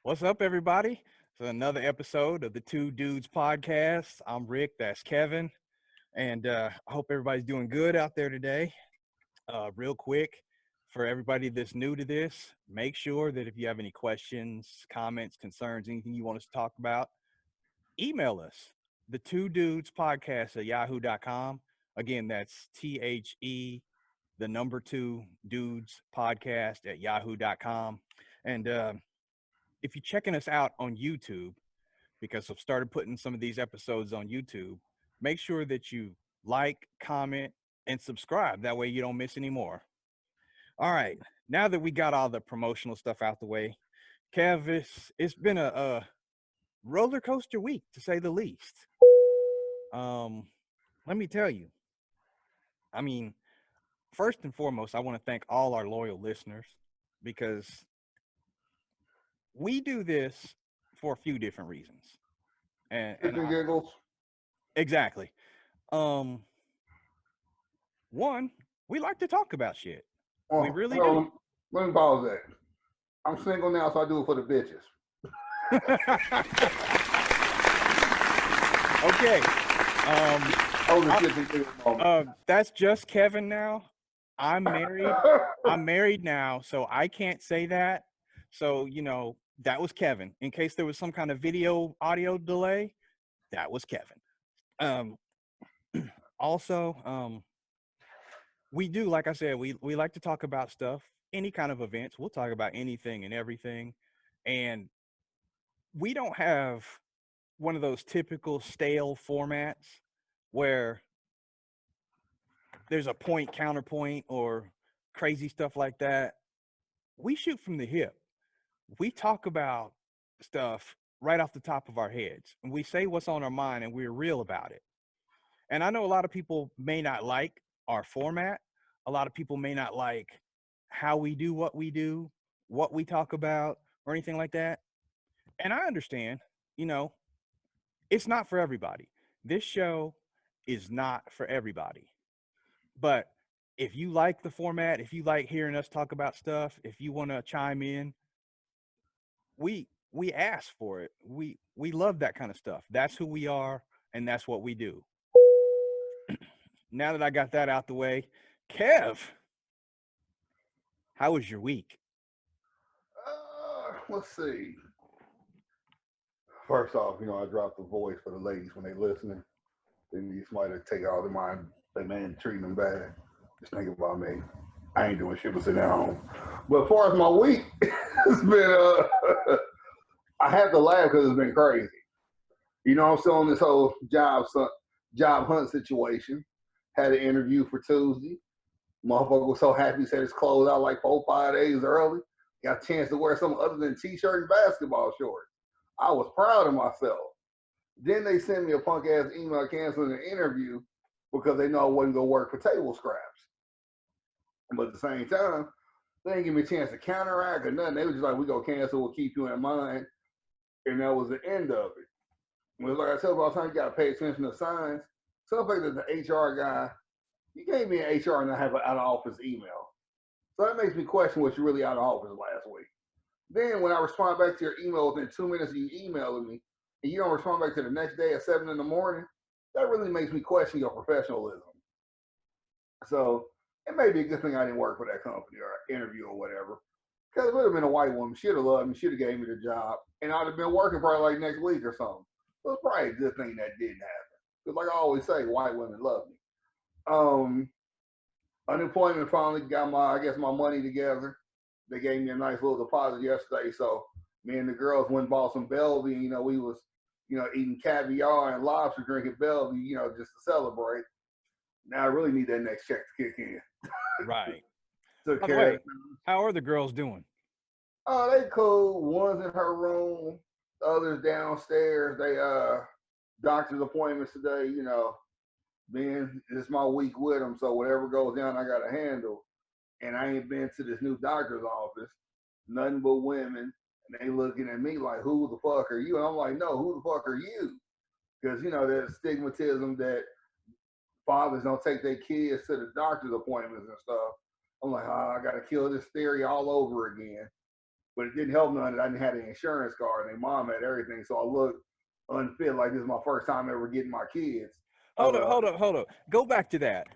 What's up, everybody? It's another episode of the Two Dudes podcast. I'm Rick, that's Kevin, and I hope everybody's doing good out there today. Real quick, for everybody that's new to this, make sure that if you have any questions, comments, concerns, anything you want us to talk about, email us, the Two Dudes podcast at yahoo.com. Again, that's the number two dudes podcast at yahoo.com. And if you're checking us out on YouTube, because I've started putting some of these episodes on YouTube, make sure that you like, comment, and subscribe. That way you don't miss any more. All right. Now that we got all the promotional stuff out the way, Kev, it's been a roller coaster week, to say the least. Let me tell you, I mean, first and foremost, I want to thank all our loyal listeners because we do this for a few different reasons. And Giggles. exactly. One, we like to talk about shit. We really do. Let me pause that. I'm single now, so I do it for the bitches. Okay. Oh, that's just Kevin now. I'm married. I'm married now, so I can't say that. So, that was Kevin. In case there was some kind of audio delay, that was Kevin. Also, we do, like I said, we like to talk about stuff, any kind of events. We'll talk about anything and everything. And we don't have one of those typical stale formats where there's a point, counterpoint, or crazy stuff like that. We shoot from the hip. We talk about stuff right off the top of our heads, and we say what's on our mind, and we're real about it. And I know a lot of people may not like our format. A lot of people may not like how we do, what we talk about, or anything like that. And I understand, it's not for everybody. This show is not for everybody. But if you like the format, if you like hearing us talk about stuff, if you want to chime in, we ask for it. We love that kind of stuff. That's who we are, and that's what we do. Now that I got that out the way, Kev, how was your week? Let's see. First off, I dropped the voice for the ladies when they listening. They need somebody to take all their mind. They man treating them bad. Just think about me. I ain't doing shit but sitting at home. But as far as my week, it's been I have to laugh because it's been crazy. I'm still on this whole job hunt situation. Had an interview for Tuesday. Motherfucker was so happy, he said it's closed out like 4-5 days early. Got a chance to wear something other than t-shirt and basketball shorts. I was proud of myself. Then they sent me a punk ass email canceling the interview because they know I wasn't gonna work for table scraps. But at the same time, they didn't give me a chance to counteract or nothing. They were just like, "We gonna cancel. We'll keep you in mind," and that was the end of it. Well, like I said, all the time you gotta pay attention to signs. Some like that the HR guy, you can't be in HR and not have an out of office email. So that makes me question what you really out of office last week. Then when I respond back to your email within 2 minutes of you emailing me, and you don't respond back to the next day at 7 in the morning, that really makes me question your professionalism. So it may be a good thing I didn't work for that company or interview or whatever. Because it would have been a white woman. She'd have loved me. She'd have gave me the job. And I'd have been working probably like next week or something. So it's probably a good thing that didn't happen. Because like I always say, white women love me. Unemployment finally got my money together. They gave me a nice little deposit yesterday. So me and the girls went and bought some Bellevue. We was, eating caviar and lobster, drinking Bellevue, just to celebrate. Now I really need that next check to kick in. Right. Took By the care way, how are the girls doing? Oh, they cool. One's in her room, the other's downstairs. They doctor's appointments today, being it's my week with them, so whatever goes down I gotta handle. And I ain't been to this new doctor's office, nothing but women, and they looking at me like, who the fuck are you? And I'm like, no, who the fuck are you? Because there's stigmatism that fathers don't take their kids to the doctor's appointments and stuff. I'm like, I gotta kill this theory all over again. but it didn't help none that I didn't have the insurance card and their mom had everything. So I looked unfit, like this is my first time ever getting my kids. Hold up. Go back to that.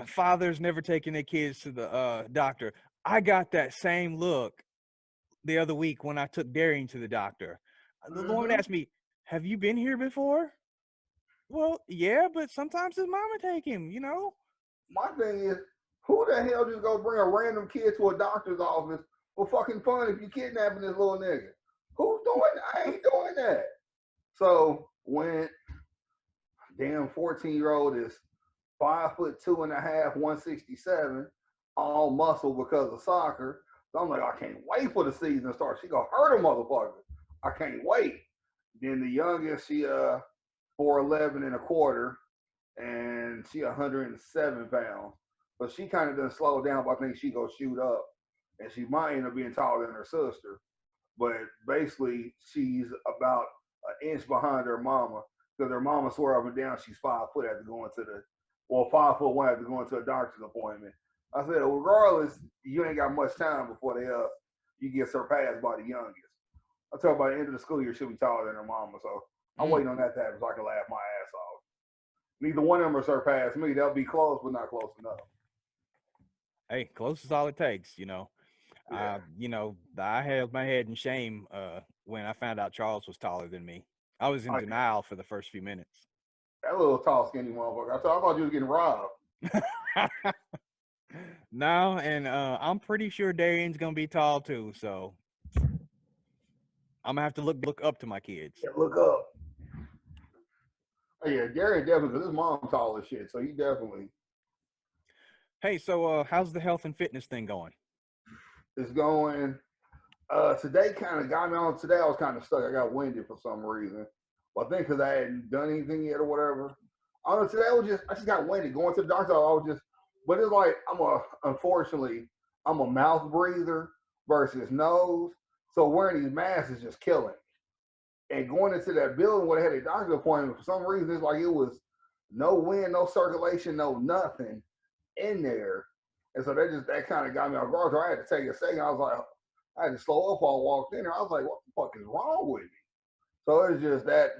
Fathers never taking their kids to the doctor. I got that same look the other week when I took Darian to the doctor. The woman asked me, "Have you been here before?" Well, yeah, but sometimes his mama take him, you know? My thing is, who the hell just go bring a random kid to a doctor's office for fucking fun if you kidnapping this little nigga? Who's doing that? I ain't doing that. So when damn 14-year-old is 5'2.5", 167, all muscle because of soccer. So I'm like, I can't wait for the season to start. She gonna hurt a motherfucker. I can't wait. Then the youngest, she 4'11 and a quarter, and she 107 pounds. But she kind of doesn't slow down, but I think she gonna shoot up, and she might end up being taller than her sister. But basically, she's about an inch behind her mama because her mama swear up and down she's 5 foot after going to the, well, 5'1" after going to a doctor's appointment. I said, regardless, you ain't got much time before they you get surpassed by the youngest. I tell her by the end of the school year she'll be taller than her mama, so I'm waiting on that to happen so I can laugh my ass off. Neither one of them will surpass me. They'll be close, but not close enough. Hey, close is all it takes, you know. Yeah. I held my head in shame when I found out Charles was taller than me. I was in denial for the first few minutes. That little tall, skinny motherfucker. I thought you was getting robbed. No, and I'm pretty sure Darian's gonna be tall too, so I'm gonna have to look up to my kids. Yeah, look up. Oh, yeah, Gary definitely, because his mom tall as shit, so he definitely Hey, so how's the health and fitness thing going? is going. Today kind of got me on. Today I was kind of stuck. I got winded for some reason. Well, I think because I hadn't done anything yet or whatever. I don't know. Today I just got winded. Going to the doctor, I was just, but it's like unfortunately, I'm a mouth breather versus nose. So wearing these masks is just killing. And going into that building where they had a doctor's appointment, for some reason, it's like it was no wind, no circulation, no nothing in there. And so that kind of got me off guard. So I had to take a second. I was like, I had to slow up while I walked in there. I was like, what the fuck is wrong with me? So it's just that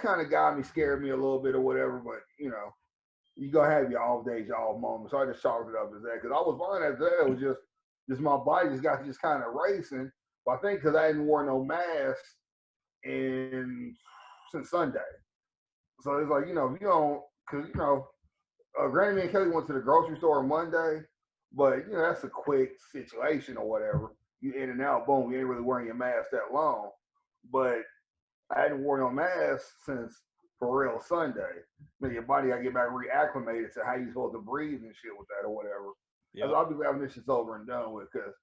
kind of got me, scared me a little bit or whatever. But you gonna have your off days, your off moments. So I just chalked it up as that because I was fine after that. It was just my body just got just kind of racing. But I think because I hadn't worn no mask since Sunday. So it's like, if you don't, because Granny me and Kelly went to the grocery store on Monday, but that's a quick situation or whatever. You in and out, boom. You ain't really wearing your mask that long. But I hadn't worn no mask since for real Sunday. Your body got to get back reacclimated to how you supposed to breathe and shit with that or whatever. Yep. I'll be glad when this shit's over and done with, because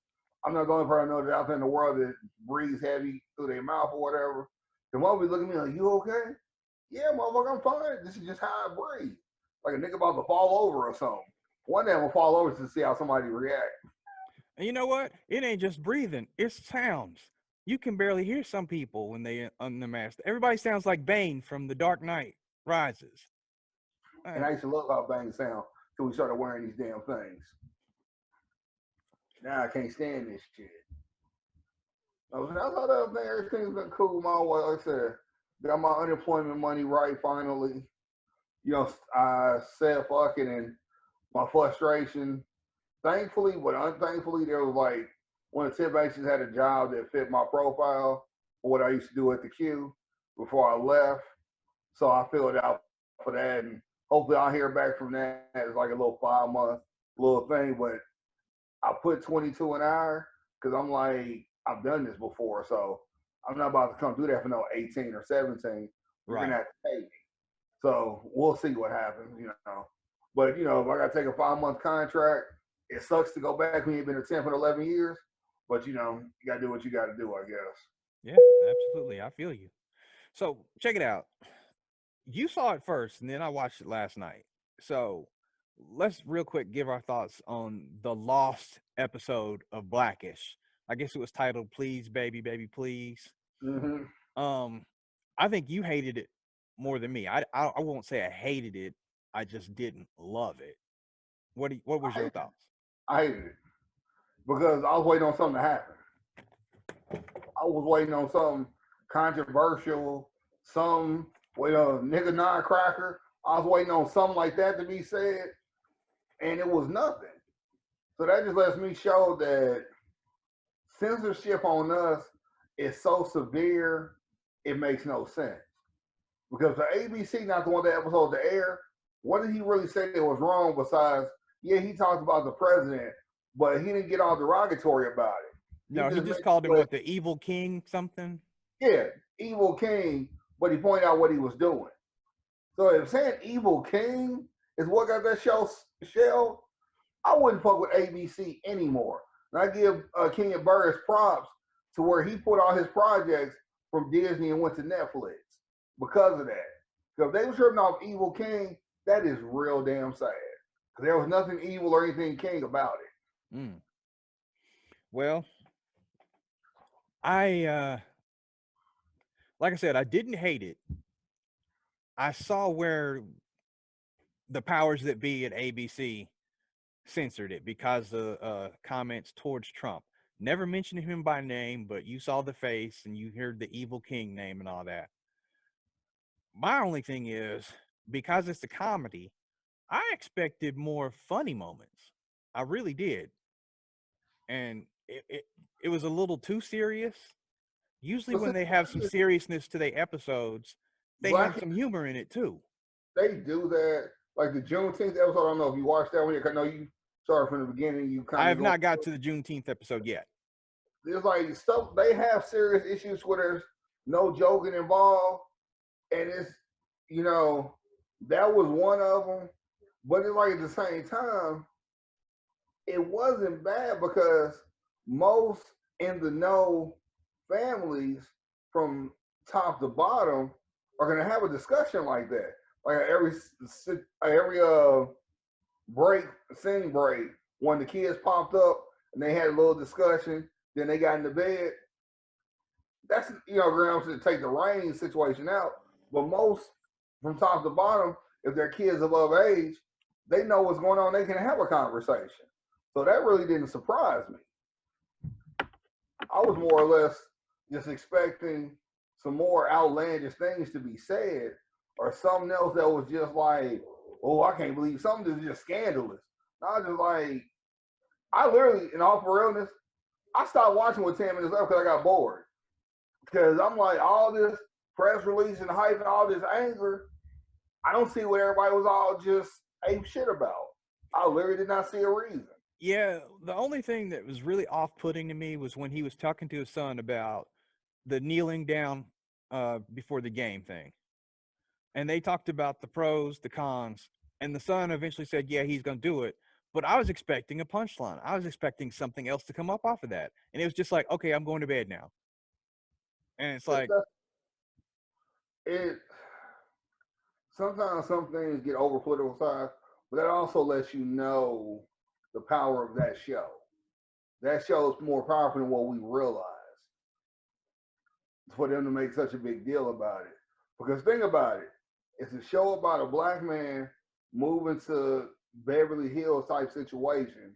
I'm not the only person I know that out there in the world that breathes heavy through their mouth or whatever. The mother be looking at me like, you okay? Yeah, motherfucker, I'm fine. This is just how I breathe. Like a nigga about to fall over or something. One day I'm gonna fall over to see how somebody react. And you know what? It ain't just breathing; it's sounds. You can barely hear some people when they unmasked. Everybody sounds like Bane from The Dark Knight Rises. And I used to love how Bane sound till we started wearing these damn things. Now I can't stand this shit. I thought everything's been cool my way. Like I said, got my unemployment money right finally. I said fuck it, and my frustration, thankfully, but unthankfully, there was like one of the tip agents had a job that fit my profile for what I used to do at the Q before I left. So I filled out for that, and hopefully I'll hear back from that. It's like a little 5-month little thing, but I put 22 an hour because I'm like, I've done this before, so I'm not about to come do that for no 18 or 17. You're gonna have to pay me. So we'll see what happens, But if I gotta take a 5-month contract, it sucks to go back when you've been a 10 for 11 years. But you gotta do what you gotta do, I guess. Yeah, absolutely. I feel you. So check it out. You saw it first, and then I watched it last night. So let's real quick give our thoughts on the lost episode of Blackish. I guess it was titled "Please, Baby, Baby, Please." Mm-hmm. I think you hated it more than me. I won't say I hated it. I just didn't love it. What was your thoughts? I hated it. because I was waiting on something to happen. I was waiting on something controversial, some with a nigga non-cracker. I was waiting on something like that to be said, and it was nothing. So that just lets me show that censorship on us is so severe, it makes no sense. Because the ABC not the one that episode to air, what did he really say that was wrong besides, yeah, he talked about the president, but he didn't get all derogatory about it. No, he just called him what, the evil king something? Yeah, evil king, but he pointed out what he was doing. So if saying evil king is what got that show shelled, I wouldn't fuck with ABC anymore. And I give Kenya Burris props to where he put all his projects from Disney and went to Netflix because of that. Because if they were tripping off Evil King, that is real damn sad. Because there was nothing evil or anything king about it. Well, like I said, I didn't hate it. I saw where the powers that be at ABC censored it because of comments towards Trump. Never mentioned him by name, but you saw the face and you heard the evil king name and all that. My only thing is, because it's a comedy, I expected more funny moments. I really did. And it was a little too serious. Usually when they have some seriousness to their episodes, they have some humor in it too. They do that. Like the Juneteenth episode, I don't know if you watched that one yet. I know you started from the beginning. You kind of I have not got to the Juneteenth episode yet. There's like stuff, they have serious issues where there's no joking involved. And it's, you know, that was one of them. But it's like at the same time, it wasn't bad because most in the know families from top to bottom are gonna have a discussion like that. Like every break, scene break, when the kids popped up and they had a little discussion, then they got into bed. That's, you know, grounds to take the rain situation out. But most from top to bottom, if their kids above age, they know what's going on. They can have a conversation. So that really didn't surprise me. I was more or less just expecting some more outlandish things to be said, or something else that was just like, oh, I can't believe something that's just scandalous. I just like, I literally, in all for realness, I stopped watching with 10 minutes left because I got bored. Because I'm like, all this press release and hype and all this anger, I don't see what everybody was all just ape shit about. I literally did not see a reason. Yeah, the only thing that was really off-putting to me was when he was talking to his son about the kneeling down before the game thing. And they talked about the pros, the cons, and the son eventually said, yeah, he's going to do it. But I was expecting a punchline. I was expecting something else to come up off of that. And it was just like, okay, I'm going to bed now. And it's like, sometimes some things get over politicized, but that also lets you know the power of that show. That show is more powerful than what we realize. For them to make such a big deal about it. Because think about it, it's a show about a black man moving to Beverly Hills type situation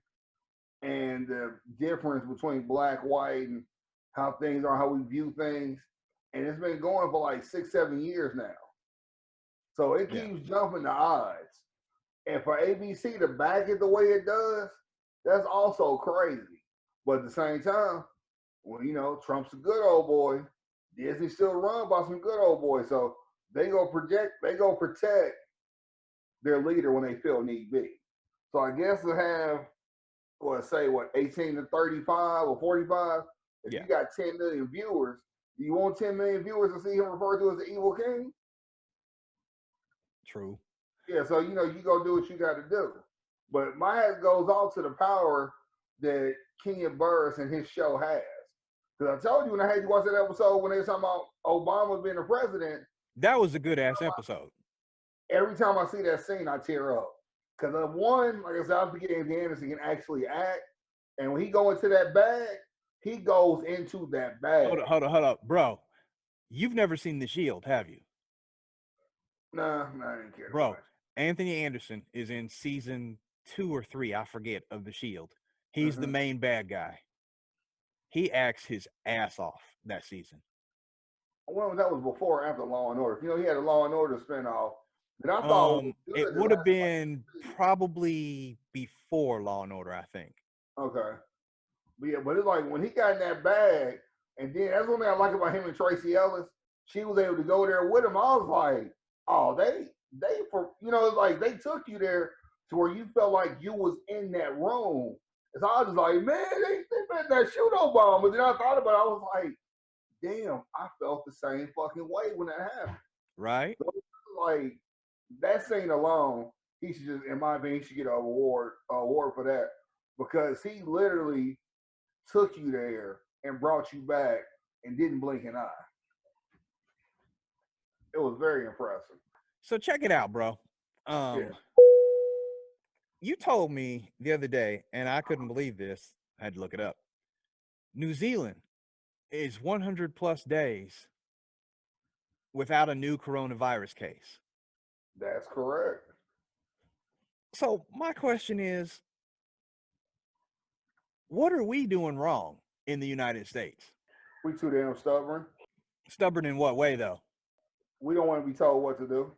and the difference between black, white, and how things are, how we view things. And it's been going for like 6-7 years now. So it keeps jumping the odds. And for ABC to back it the way it does, that's also crazy. But at the same time, well, you know, Trump's a good old boy. Disney still run by some good old boys. So they go protect their leader when they feel need be. So I guess to have, 18 to 35 or 45, if you got 10 million viewers, do you want 10 million viewers to see him referred to as the evil king? True. Yeah, so, you know, you go do what you got to do. But my hat goes off to the power that Kenya Burris and his show has. Because I told you when I had you watch that episode when they were talking about Obama being the president. That was a good ass episode. Every time I see that scene, I tear up. Because of one, like I said, I forget Anthony Anderson can actually act. And when he go into that bag, he goes into that bag. Hold up, bro. You've never seen The Shield, have you? Nah, I didn't care. Bro, Anthony Anderson is in season 2 or 3, I forget, of The Shield. He's the main bad guy. He acts his ass off that season. Well, that was before or after Law and Order. You know, he had a Law and Order spinoff that I thought was good. It would have been probably before Law and Order, I think. Okay. But yeah, but it's like when he got in that bag, and then that's one thing I like about him and Tracy Ellis. She was able to go there with him. I was like, oh, they for it's like they took you there to where you felt like you was in that room. And so I was like, man, they better not shoot no bomb. But then I thought about it, I was like, damn, I felt the same fucking way when that happened. Right. So like that scene alone, he should just, in my opinion, he should get an award for that because he literally took you there and brought you back and didn't blink an eye. It was very impressive. So check it out, bro. Yeah. You told me the other day, and I couldn't believe this. I had to look it up. New Zealand is 100 plus days without a new coronavirus case. That's correct. So my question is, what are we doing wrong in the United States? We too damn stubborn. Stubborn in what way, though? We don't want to be told what to do.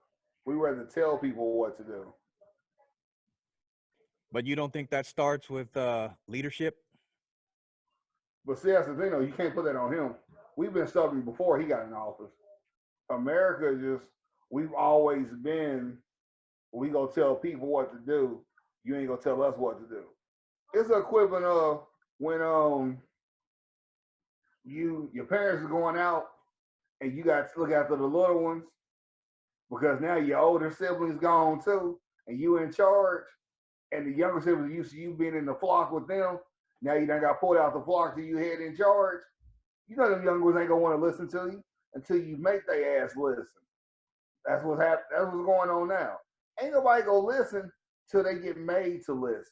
We rather tell people what to do. But you don't think that starts with leadership? But see, that's the thing, though. You can't put that on him. We've been stubborn before he got in office. America just, we've always been, we go tell people what to do. You ain't gonna tell us what to do. It's the equivalent of when your parents are going out and you got to look after the little ones because now your older siblings gone too and you in charge and the younger siblings used to you being in the flock with them. Now you done got pulled out the flock till you head in charge. You know them young ones ain't gonna want to listen to you until you make their ass listen. That's what's happening. That's what's going on now. Ain't nobody gonna listen till they get made to listen.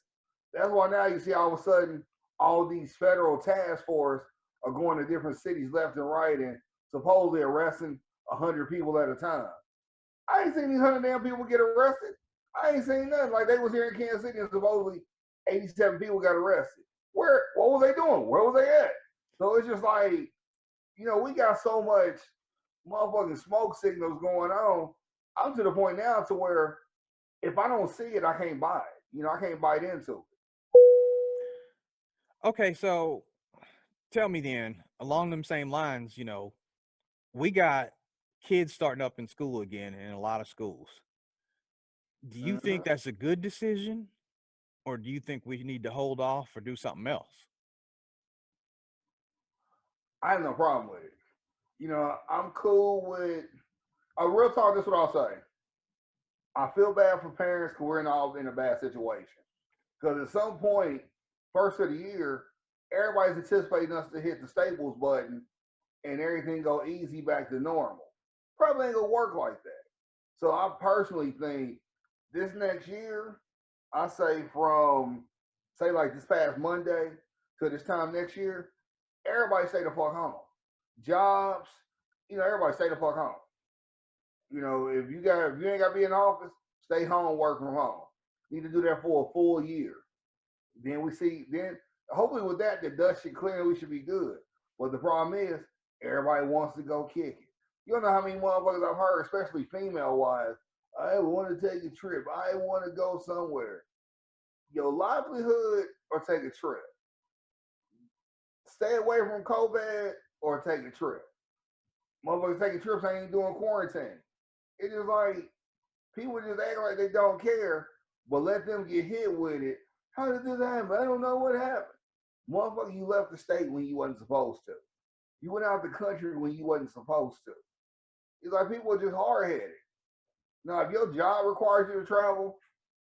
That's why now you see all of a sudden all these federal task force are going to different cities left and right and supposedly arresting 100 people at a time. I ain't seen these 100 damn people get arrested. I ain't seen nothing. Like they was here in Kansas City and supposedly 87 people got arrested. What was they doing? Where was they at? So it's just like, we got so much motherfucking smoke signals going on. I'm to the point now to where if I don't see it, I can't buy it. I can't bite into it. Okay, so tell me then, along them same lines, we got kids starting up in school again in a lot of schools. Do you think that's a good decision? Or do you think we need to hold off or do something else? I have no problem with it. I'm cool with a real talk. That's what I'll say. I feel bad for parents because we're all in a bad situation. Because at some point, first of the year, everybody's anticipating us to hit the staples button and everything go easy back to normal. Probably ain't gonna work like that. So I personally think this next year, I say from like this past Monday to this time next year, everybody stay the fuck home. Jobs, everybody stay the fuck home. If you ain't got to be in the office, stay home, work from home. Need to do that for a full year. Then hopefully with that, the dust should clear and we should be good. But the problem is, everybody wants to go kick it. You don't know how many motherfuckers I've heard, especially female-wise, I want to take a trip. I want to go somewhere. Your livelihood or take a trip. Stay away from COVID or take a trip. Motherfuckers taking trips ain't doing quarantine. It's just like, people just act like they don't care, but let them get hit with it. How did this happen? I don't know what happened. Motherfucker, you left the state when you wasn't supposed to. You went out the country when you wasn't supposed to. It's like people are just hard-headed. Now, if your job requires you to travel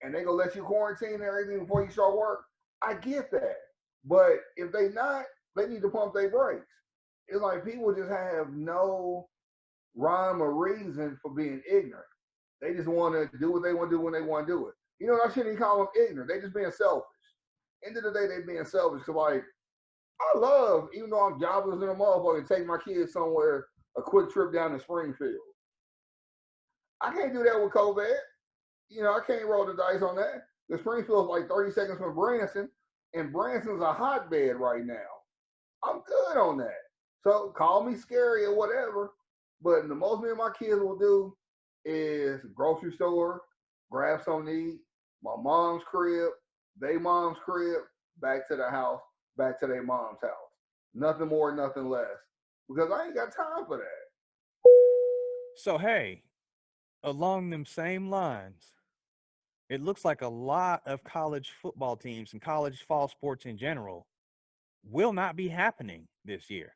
and they gonna let you quarantine and everything before you start work, I get that. But if they not, they need to pump their brakes. It's like people just have no rhyme or reason for being ignorant. They just want to do what they want to do when they want to do it. I shouldn't even call them ignorant. They just being selfish. End of the day, they being selfish. Cause like, I love, even though I'm jobless in a motherfucker, take my kids somewhere, a quick trip down to Springfield. I can't do that with COVID. I can't roll the dice on that. The Springfield's like 30 seconds from Branson. And Branson's a hotbed right now. I'm good on that. So call me scary or whatever. But the most me and my kids will do is grocery store, grab something to eat, my mom's crib, they mom's crib, back to the house, back to their mom's house. Nothing more, nothing less. Because I ain't got time for that. So hey, along them same lines, it looks like a lot of college football teams and college fall sports in general will not be happening this year.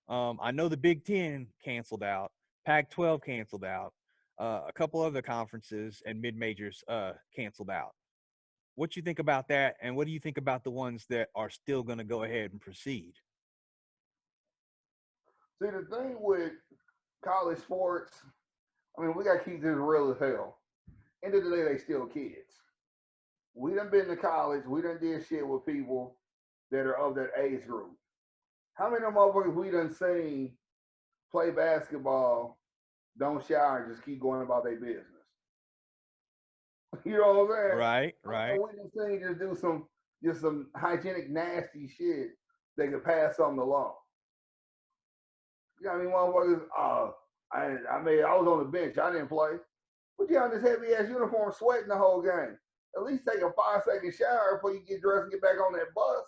I know the Big Ten canceled out, Pac-12 canceled out, a couple other conferences and mid majors canceled out. What you think about that, and what do you think about the ones that are still going to go ahead and proceed? See, the thing with college sports, I mean, we got to keep this real as hell. End of the day, they still kids. We done been to college. We done did shit with people that are of that age group. How many of them motherfuckers we done seen play basketball, don't shower, and just keep going about their business? You know what I'm saying? Right, I right. mean, we done seen just do some hygienic nasty shit. They could pass something along. You know what I mean, motherfuckers? I was on the bench. I didn't play. But you on this heavy ass uniform, sweating the whole game. At least take a 5-second shower before you get dressed and get back on that bus.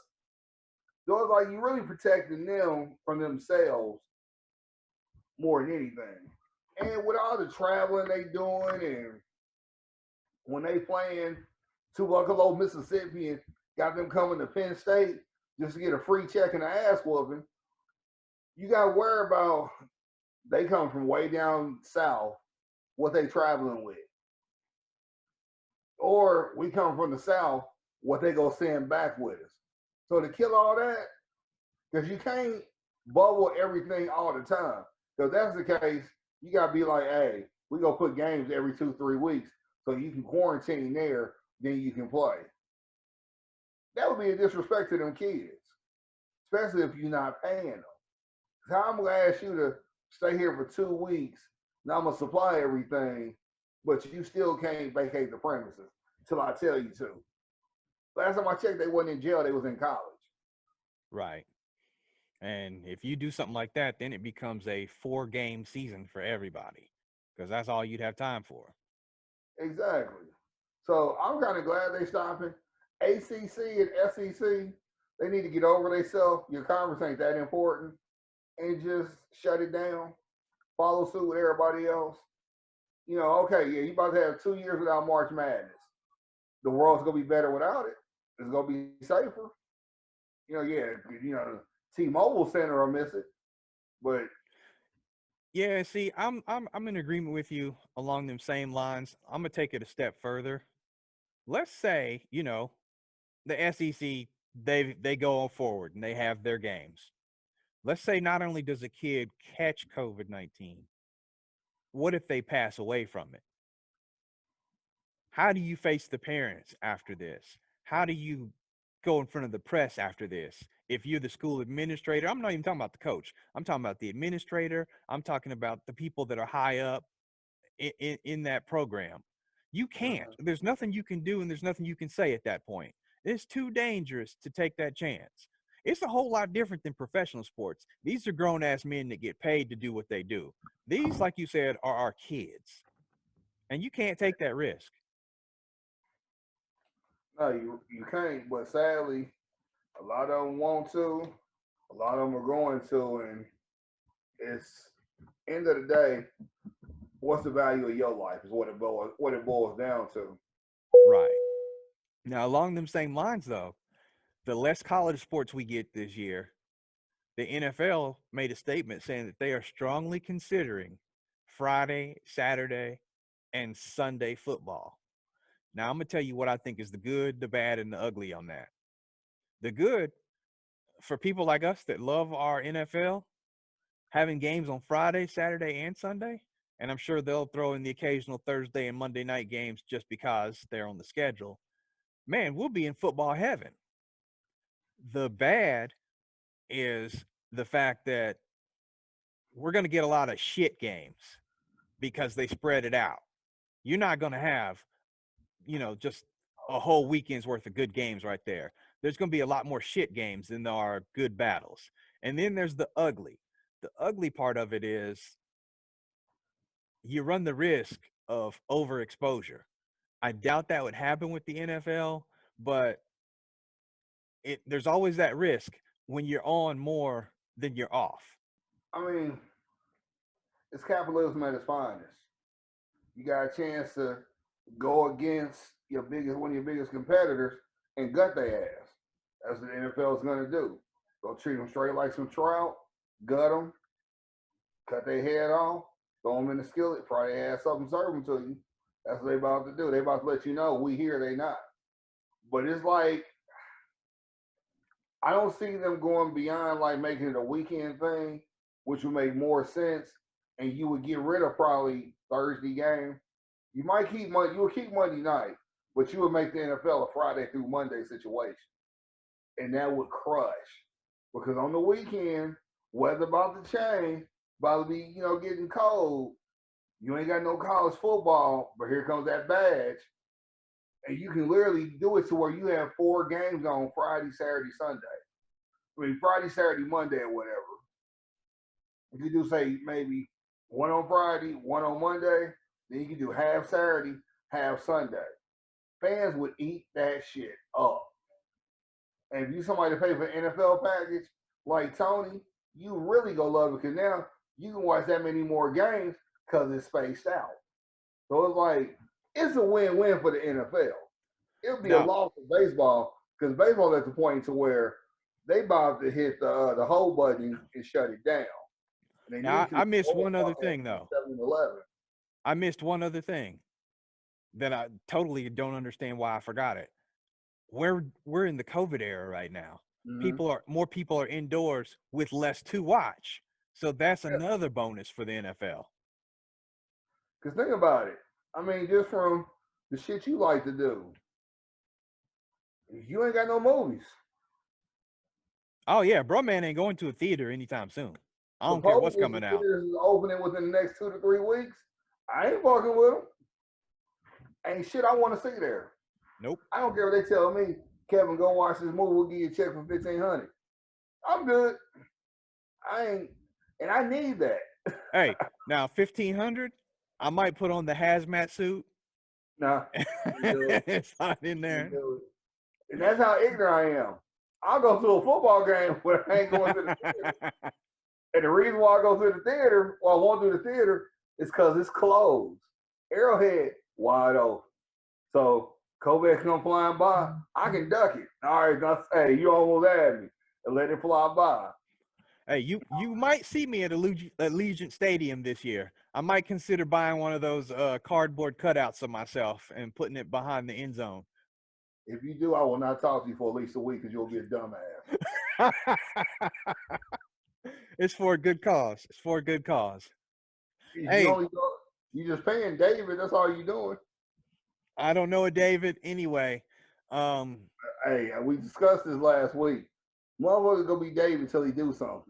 So it's like you really protecting them from themselves more than anything. And with all the traveling they doing, and when they playing Tupelo, Mississippi, and got them coming to Penn State just to get a free check and an ass whooping, you got to worry about they come from way down south, what they traveling with. Or we come from the south, what they go send back with us. So to kill all that, because you can't bubble everything all the time. Because that's the case, you gotta be like, hey, we gonna put games every 2-3 weeks so you can quarantine there, then you can play. That would be a disrespect to them kids, especially if you're not paying them. So I'm gonna ask you to stay here for 2 weeks. Now I'm gonna supply everything, but you still can't vacate the premises till I tell you to. Last time I checked, they wasn't in jail; they was in college. Right. And if you do something like that, then it becomes a 4-game season for everybody because that's all you'd have time for. Exactly. So I'm kind of glad they stopping. ACC and SEC, they need to get over themselves. Your conference ain't that important, and just shut it down. Follow suit with everybody else. You know, okay, yeah, you about to have 2 years without March Madness. The world's gonna be better without it. It's gonna be safer. You know, yeah, you know, T-Mobile Center will miss it, but Yeah, see, I'm in agreement with you along them same lines. I'm gonna take it a step further. Let's say, the SEC, they go on forward and they have their games. Let's say not only does a kid catch COVID-19, what if they pass away from it? How do you face the parents after this? How do you go in front of the press after this? If you're the school administrator, I'm not even talking about the coach. I'm talking about the administrator. I'm talking about the people that are high up in that program. You can't. There's nothing you can do and there's nothing you can say at that point. It's too dangerous to take that chance. It's a whole lot different than professional sports. These are grown ass men that get paid to do what they do. These, like you said, are our kids. And you can't take that risk. no, you can't. But sadly, a lot of them want to. A lot of them are going to, and it's end of the day. What's the value of your life? Is what it boils down to. Right. Now, along them same lines, though, the less college sports we get this year, the NFL made a statement saying that they are strongly considering Friday, Saturday, and Sunday football. Now, I'm going to tell you what I think is the good, the bad, and the ugly on that. The good, for people like us that love our NFL, having games on Friday, Saturday, and Sunday, and I'm sure they'll throw in the occasional Thursday and Monday night games just because they're on the schedule. Man, we'll be in football heaven. The bad is the fact that we're going to get a lot of shit games because they spread it out. You're not going to have, just a whole weekend's worth of good games right there. there's going to be a lot more shit games than there are good battles. And then there's the ugly. The ugly part of it is you run the risk of overexposure. I doubt that would happen with the NFL, but there's always that risk when you're on more than you're off. I mean, it's capitalism at its finest. You got a chance to go against one of your biggest competitors and gut their ass. That's what the NFL is going to do. Go treat them straight like some trout, gut them, cut their head off, throw them in the skillet, fry their ass up and serve them to you. That's what they about to do. They about to let you know we here, they not. But it's like, I don't see them going beyond like making it a weekend thing, which would make more sense. And you would get rid of probably Thursday game. You might keep Monday. You would keep Monday night, but you would make the NFL a Friday through Monday situation, and that would crush. Because on the weekend, weather about to change, about to be getting cold. You ain't got no college football, but here comes that badge, and you can literally do it to where you have 4 games on Friday, Saturday, Sunday. I mean Friday, Saturday, Monday, or whatever. If you do say maybe one on Friday, one on Monday, then you can do half Saturday, half Sunday. Fans would eat that shit up. And if you somebody to pay for an NFL package like Tony, you really go love it because now you can watch that many more games because it's spaced out. So it's like, it's a win-win for the NFL. It'll be a loss for baseball because baseball at the point to where they about to hit the hold button and shut it down. Now, I missed one other thing, though. 7-11. I missed one other thing that I totally don't understand why I forgot it. We're in the COVID era right now. Mm-hmm. More people are indoors with less to watch. So that's another bonus for the NFL. Because think about it. I mean, just from the shit you like to do, you ain't got no movies. Oh, yeah. Bro, man ain't going to a theater anytime soon. I don't care what's coming out. Theaters is opening within the next 2 to 3 weeks. I ain't fucking with them. Ain't shit I want to see there. Nope. I don't care if they tell me, Kevin, go watch this movie. We'll give you a check for $1,500. I'm good. And I need that. Hey, now $1,500, I might put on the hazmat suit. Nah, it's hot in there. And that's how ignorant I am. I'll go to a football game where I ain't going to the theater. And the reason why I go to the theater, or I won't do the theater, is because it's closed. Arrowhead, wide open. So Kovac come flying by, I can duck it. All right, hey, you almost had me. And let it fly by. Hey, you might see me at Allegiant Stadium this year. I might consider buying one of those cardboard cutouts of myself and putting it behind the end zone. If you do, I will not talk to you for at least a week because you'll be a dumbass. It's for a good cause. It's for a good cause. You just paying David. That's all you doing. I don't know a David anyway. Hey, we discussed this last week. Motherfucker's gonna be David until he do something.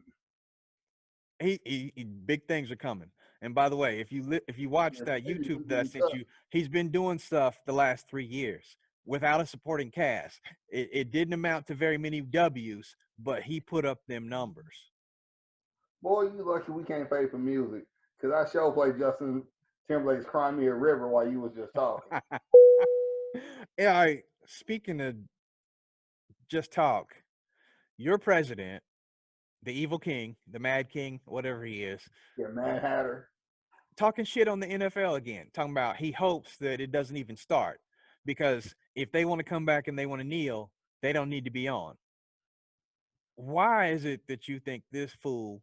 He big things are coming. And by the way, if you watch that YouTube that I sent you, he's been doing stuff the last 3 years without a supporting cast. It didn't amount to very many W's, but he put up them numbers. Boy, you lucky we can't pay for music because I sure played Justin Timberlake's "Cry Me a River" while you was just talking. Yeah, speaking of just talk, your president, the evil king, the mad king, whatever he is. Yeah, Mad Hatter. Talking shit on the NFL again, talking about he hopes that it doesn't even start because if they want to come back and they want to kneel, they don't need to be on. Why is it that you think this fool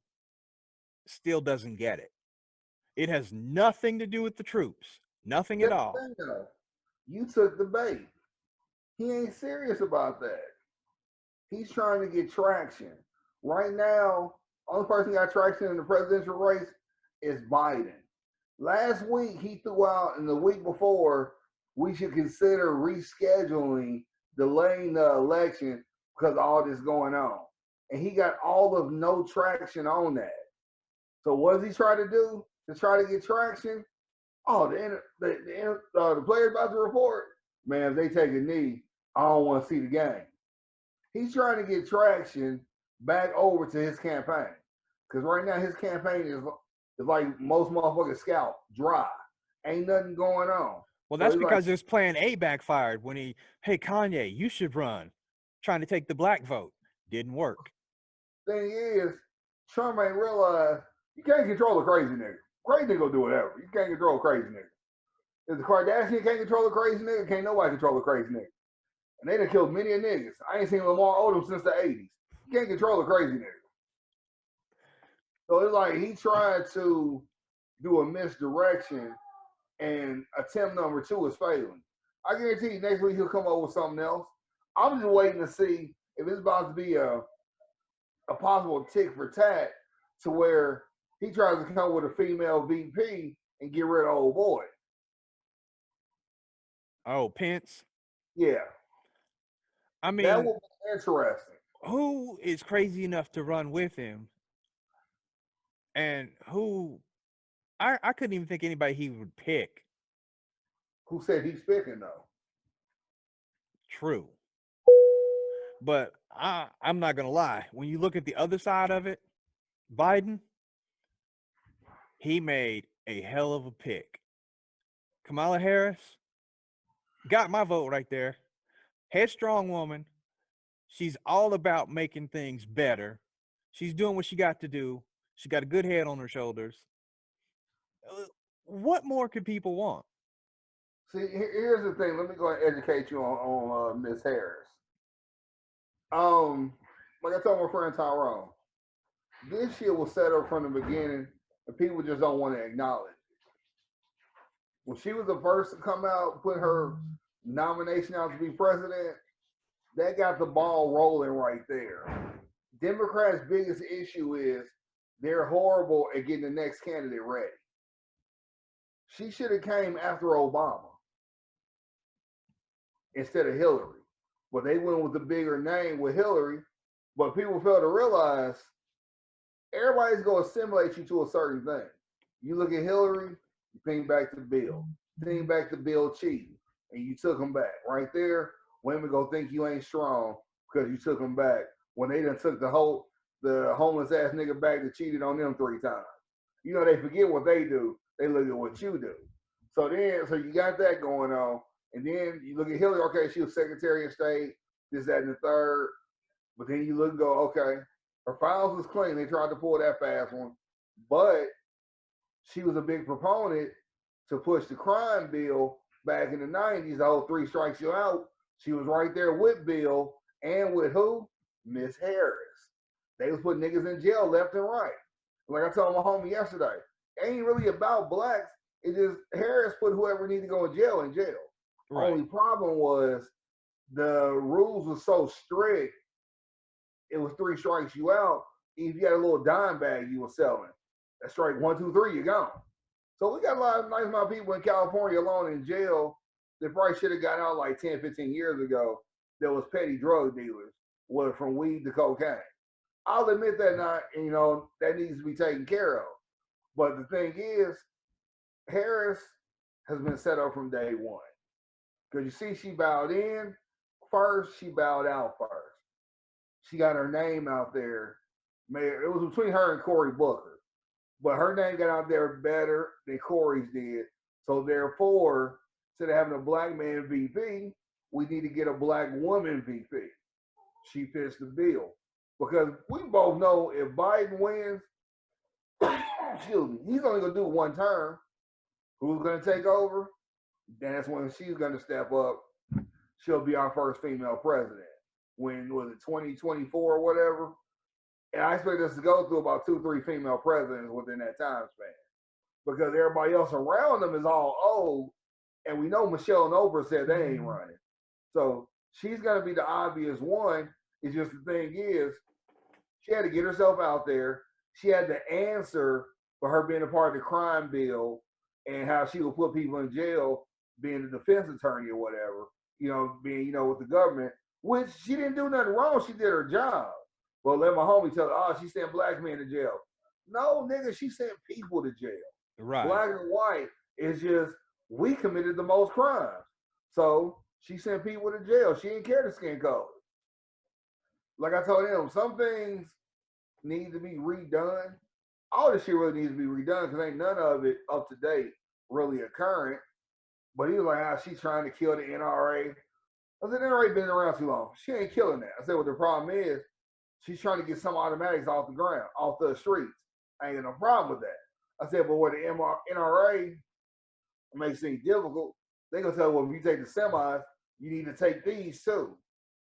still doesn't get it? It has nothing to do with the troops. Nothing at all. You took the bait. He ain't serious about that. He's trying to get traction. Right now, only person got traction in the presidential race is Biden. Last week, he threw out, and the week before, we should consider rescheduling, delaying the election because of all this going on. And he got all of no traction on that. So what does he try to do to try to get traction? Oh, the players about to report, man, if they take a knee, I don't want to see the game. He's trying to get traction back over to his campaign. Because right now his campaign is like most motherfuckers scout, dry. Ain't nothing going on. Well, So that's he's like, because his plan A backfired when hey, Kanye, you should run, trying to take the black vote. Didn't work. thing is, Trump ain't realized you can't control a crazy nigga. Crazy nigga will do whatever. You can't control a crazy nigga. If the Kardashian can't control a crazy nigga, can't nobody control a crazy nigga. And they done killed many a niggas. I ain't seen Lamar Odom since the 80s. You can't control a crazy nigga. So it's like he tried to do a misdirection, and attempt number 2 is failing. I guarantee you next week he'll come up with something else. I'm just waiting to see if it's about to be a possible tick for tat to where he tries to come with a female VP and get rid of old boy. Oh, Pence. Yeah. I That mean, will be interesting. who is crazy enough to run with him? And who I couldn't even think anybody he would pick. Who said he's picking though? True. But I'm not gonna lie. When you look at the other side of it, Biden, he made a hell of a pick. Kamala Harris got my vote right there. Headstrong woman. She's all about making things better. She's doing what she got to do. She got a good head on her shoulders. What more could people want? See, here's the thing. Let me go and educate you on Miss Harris. Like I told my friend Tyrone, this shit was set up from the beginning, and people just don't want to acknowledge it. When she was the first to come out, put her nomination out to be president, that got the ball rolling right there. Democrats' biggest issue is they're horrible at getting the next candidate ready. She should have came after Obama instead of Hillary. But they went with the bigger name with Hillary. But people fail to realize everybody's going to assimilate you to a certain thing. You look at Hillary, you think back to Bill. Think back to Bill cheating, and you took him back. Right there, women go think you ain't strong because you took him back when they done took the homeless ass nigga back that cheated on them 3 times. You know, they forget what they do. They look at what you do. So you got that going on. And then you look at Hillary, okay, she was Secretary of State, this, that, and the third. But then you look and go, okay, her files was clean. They tried to pull that fast one. But she was a big proponent to push the crime bill back in the 90s, the whole 3 strikes you out. She was right there with Bill and with who? Miss Harris. They was putting niggas in jail left and right. Like I told my homie yesterday, it ain't really about blacks. It just Harris put whoever needed to go in jail in jail. Right. Only problem was the rules were so strict. It was 3 strikes you out. If you had a little dime bag you were selling, that's strike 1, 2, 3, you're gone. So we got a lot of nice amount of people in California alone in jail that probably should have got out like 10, 15 years ago that was petty drug dealers, whether from weed to cocaine. I'll admit that not, that needs to be taken care of. But the thing is, Harris has been set up from day one. Because you see, she bowed in first, she bowed out first. She got her name out there. It was between her and Cory Booker. But her name got out there better than Cory's did. So therefore, instead of having a black man VP, we need to get a black woman VP. She fits the bill. Because we both know if Biden wins, excuse me, he's only going to do 1 term. Who's going to take over? That's when she's going to step up. She'll be our first female president. When was it 2024 or whatever? And I expect us to go through about 2, 3 female presidents within that time span. Because everybody else around them is all old. And we know Michelle and Oprah said they ain't running. So she's going to be the obvious one. It's just the thing is, she had to get herself out there. She had to answer for her being a part of the crime bill and how she would put people in jail being a defense attorney or whatever, being, with the government, which she didn't do nothing wrong. She did her job. Well, let my homie tell her, she sent black men to jail. No, nigga, she sent people to jail. Right. Black and white is just, we committed the most crimes. So she sent people to jail. She didn't care the skin color. like I told him, some things need to be redone. All this shit really needs to be redone because ain't none of it up to date, really occurring. But he was like, "Ah, she's trying to kill the NRA." I said, "The NRA been around too long. She ain't killing that." I said, "Well, the problem is she's trying to get some automatics off the ground, off the streets. I ain't got no problem with that." I said, "But where the NRA makes things difficult, they gonna tell, well, if you take the semis, you need to take these too.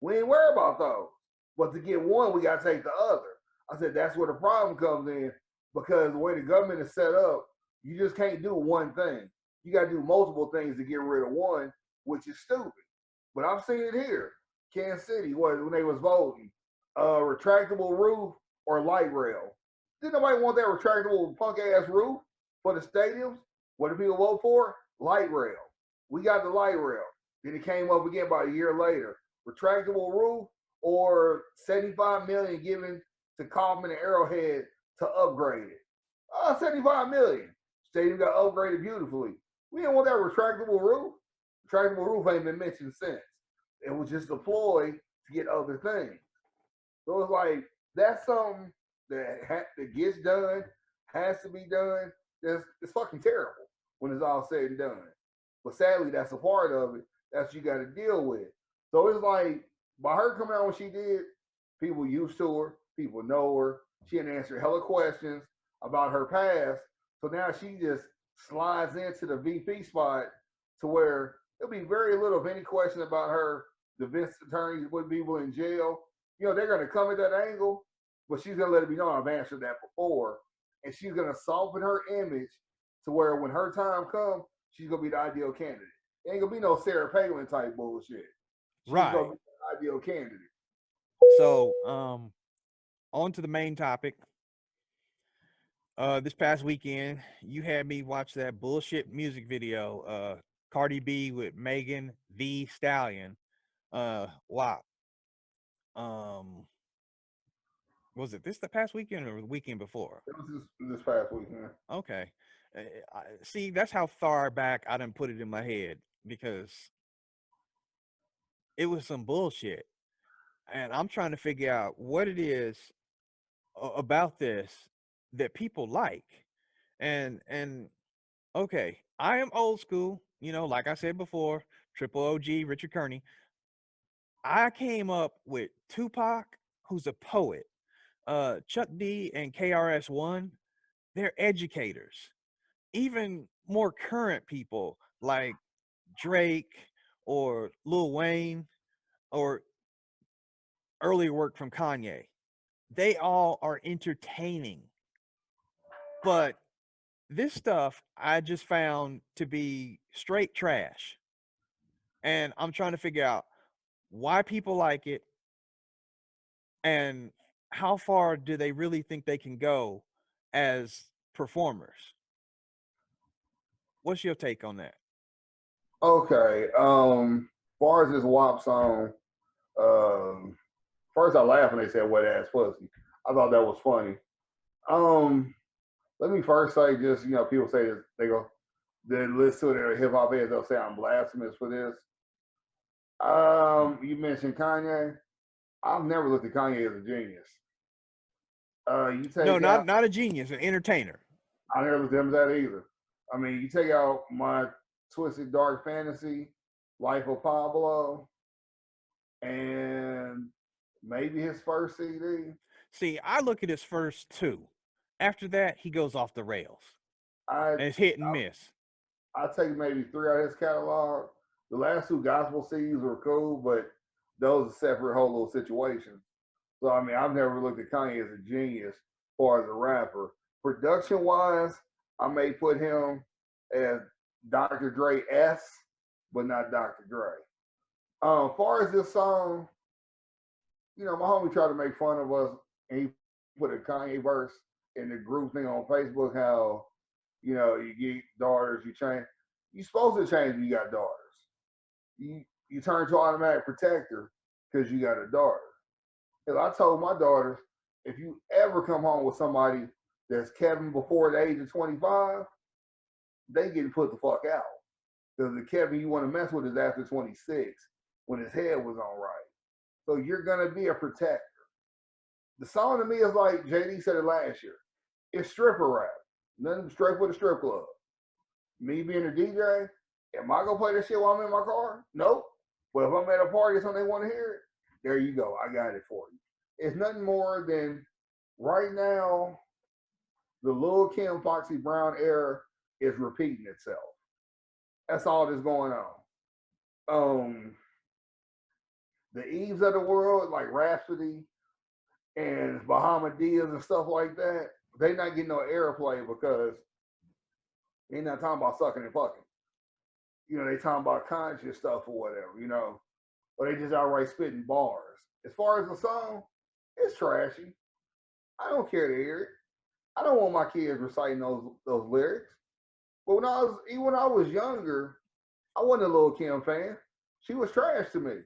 We ain't worried about those. But to get one, we gotta take the other." I said, "That's where the problem comes in because the way the government is set up, you just can't do one thing. You gotta do multiple things to get rid of one, which is stupid." But I've seen it here. Kansas City, when they was voting, retractable roof or light rail. Didn't nobody want that retractable punk ass roof for the stadiums? What did people vote for? Light rail. We got the light rail. Then it came up again about a year later. Retractable roof or 75 million given to Kaufman and Arrowhead to upgrade it. 75 million. Stadium got upgraded beautifully. We didn't want that retractable roof. Retractable roof ain't been mentioned since. It was just deployed to get other things. So it's like that's something that gets done, has to be done. It's fucking terrible when it's all said and done. But sadly, that's a part of it. That's what you got to deal with. So it's like by her coming out when she did, people used to her, people know her. She had answered hella questions about her past. So now she just slides into the VP spot to where there'll be very little of any question about her defense attorneys with people in jail. They're going to come at that angle, but she's going to let it be known I've answered that before. And she's going to soften her image to where when her time comes, she's going to be the ideal candidate. It ain't going to be no Sarah Palin type bullshit. She's Right. going to be the ideal candidate. So, on to the main topic. This past weekend, you had me watch that bullshit music video, Cardi B with Megan the Stallion. Wow. Was it the past weekend or the weekend before? It was this past weekend. Okay. See, that's how far back I didn't put it in my head because it was some bullshit. And I'm trying to figure out what it is about this that people like. And okay, I am old school, like I said before, triple OG, Richard Kearney. I came up with Tupac, who's a poet. Chuck D and KRS-One, they're educators. Even more current people like Drake or Lil Wayne or earlier work from Kanye, they all are entertaining. But this stuff I just found to be straight trash. And I'm trying to figure out why people like it and how far do they really think they can go as performers. What's your take on that? Okay. Far as this WAP song, first I laughed when they said wet ass pussy. I thought that was funny. Let me first say just, people say this, they listen to their hip hop heads, they'll say I'm blasphemous for this. You mentioned Kanye. I've never looked at Kanye as a genius. You take No, out, not a genius, an entertainer. I never looked at him as that either. I mean, you take out my Twisted Dark Fantasy, Life of Pablo, and maybe his first CD. See, I look at his first two. After that, he goes off the rails. I And it's hit and miss. I take maybe 3 out of his catalog. The last 2 gospel CDs were cool, but those are separate whole little situations. So I mean, I've never looked at Kanye as a genius as far as a rapper. Production wise, I may put him as Dr. Dre S, but not Dr. Dre. Far as this song, my homie tried to make fun of us, and he put a Kanye verse in the group thing on Facebook. How you get daughters, you change. You're supposed to change when you got daughters. You turn to automatic protector because you got a daughter. Because I told my daughters, if you ever come home with somebody that's Kevin before the age of 25, they getting put the fuck out. Because the Kevin you want to mess with is after 26, when his head was on right. So you're gonna be a protector. The song to me is like JD said it last year. It's stripper rap. Nothing straight for the strip club. Me being a DJ, am I gonna play this shit while I'm in my car? Nope. But if I'm at a party and something they want to hear it, there you go. I got it for you. It's nothing more than right now, the Lil Kim Foxy Brown era is repeating itself. That's all that's going on. The Eves of the world, like Rhapsody and Bahamadia and stuff like that, they not getting no airplay because they not talking about sucking and fucking. You know, they talking about conscious stuff or whatever, you know, or they just outright spitting bars. As far as the song, it's trashy. I don't care to hear it. I don't want my kids reciting those lyrics. But even when I was younger, I wasn't a Lil Kim fan. She was trash to me.